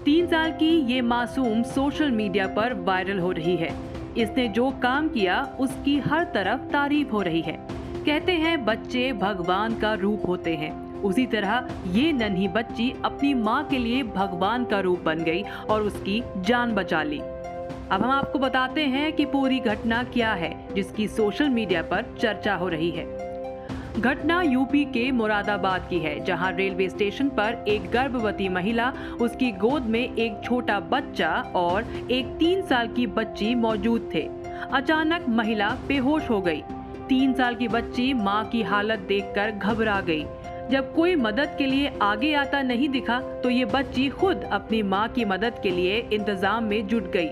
3 साल की ये मासूम सोशल मीडिया पर वायरल हो रही है। इसने जो काम किया उसकी हर तरफ तारीफ हो रही है। कहते हैं बच्चे भगवान का रूप होते हैं, उसी तरह ये नन्ही बच्ची अपनी माँ के लिए भगवान का रूप बन गई और उसकी जान बचा ली। अब हम आपको बताते हैं कि पूरी घटना क्या है जिसकी सोशल मीडिया पर चर्चा हो रही है। घटना यूपी के मुरादाबाद की है, जहां रेलवे स्टेशन पर एक गर्भवती महिला, उसकी गोद में एक छोटा बच्चा और एक 3 साल की बच्ची मौजूद थे। अचानक महिला बेहोश हो गई। 3 साल की बच्ची मां की हालत देखकर घबरा गई। जब कोई मदद के लिए आगे आता नहीं दिखा तो ये बच्ची खुद अपनी मां की मदद के लिए इंतजाम में जुट गई।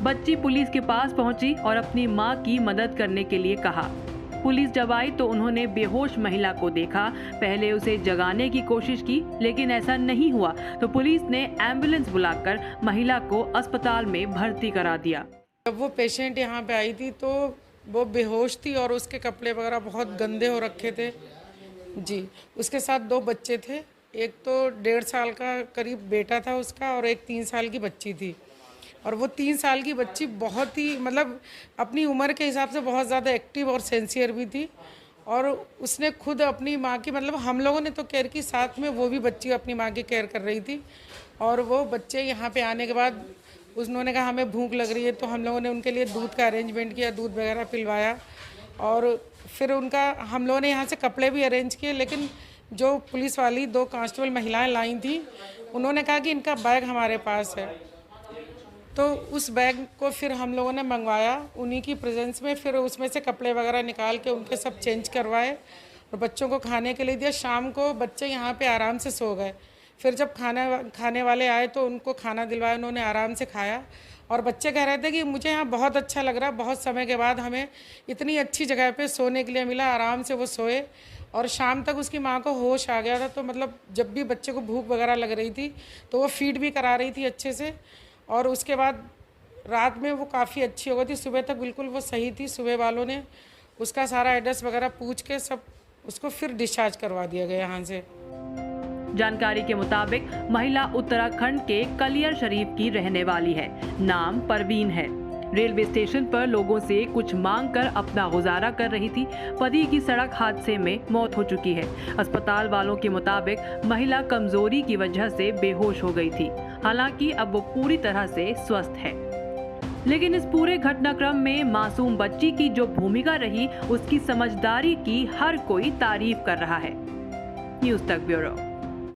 बच्ची पुलिस के पास पहुंची और अपनी मां की मदद करने के लिए कहा। पुलिस जब आई तो उन्होंने बेहोश महिला को देखा। पहले उसे जगाने की कोशिश की, लेकिन ऐसा नहीं हुआ तो पुलिस ने एम्बुलेंस बुलाकर महिला को अस्पताल में भर्ती करा दिया। जब वो पेशेंट यहाँ पे आई थी तो वो बेहोश थी और उसके कपड़े वगैरह बहुत गंदे हो रखे थे जी। उसके साथ 2 बच्चे थे, एक तो 1.5 साल का करीब बेटा था उसका और एक 3 साल की बच्ची थी। और वो 3 साल की बच्ची बहुत ही मतलब अपनी उम्र के हिसाब से बहुत ज़्यादा एक्टिव और सेंसियर भी थी। और उसने खुद अपनी माँ की मतलब हम लोगों ने तो केयर की, साथ में वो भी बच्ची अपनी माँ की केयर कर रही थी। और वो बच्चे यहाँ पे आने के बाद उन्होंने कहा हमें भूख लग रही है, तो हम लोगों ने उनके लिए दूध का अरेंजमेंट किया, दूध वगैरह पिलवाया। और फिर उनका हम लोगों ने यहाँ से कपड़े भी अरेंज किए। लेकिन जो पुलिस वाली 2 कांस्टेबल महिलाएँ लाई थी, उन्होंने कहा कि इनका बैग हमारे पास है। तो उस बैग को फिर हम लोगों ने मंगवाया उन्हीं की प्रेजेंस में। फिर उसमें से कपड़े वगैरह निकाल के उनके सब चेंज करवाए और बच्चों को खाने के लिए दिया। शाम को बच्चे यहाँ पे आराम से सो गए। फिर जब खाने वाले आए तो उनको खाना दिलवाया, उन्होंने आराम से खाया। और बच्चे कह रहे थे कि मुझे यहाँ बहुत अच्छा लग रहा है, बहुत समय के बाद हमें इतनी अच्छी जगह पे सोने के लिए मिला। आराम से वो सोए और शाम तक उसकी माँ को होश आ गया था। तो मतलब जब भी बच्चे को भूख वगैरह लग रही थी तो वो फीड भी करा रही थी अच्छे से। और उसके बाद रात में वो काफ़ी अच्छी हो गई थी, सुबह तक बिल्कुल वो सही थी। सुबह वालों ने उसका सारा एड्रेस वगैरह पूछ के सब उसको फिर डिस्चार्ज करवा दिया गया यहाँ से। जानकारी के मुताबिक महिला उत्तराखंड के कलियर शरीफ की रहने वाली है। नाम परवीन है। रेलवे स्टेशन पर लोगों से कुछ मांग कर अपना गुजारा कर रही थी। पति की सड़क हादसे में मौत हो चुकी है। अस्पताल वालों के मुताबिक महिला कमजोरी की वजह से बेहोश हो गई थी। हालांकि अब वो पूरी तरह से स्वस्थ है। लेकिन इस पूरे घटनाक्रम में मासूम बच्ची की जो भूमिका रही, उसकी समझदारी की हर कोई तारीफ कर रहा है। न्यूज़ तक ब्यूरो।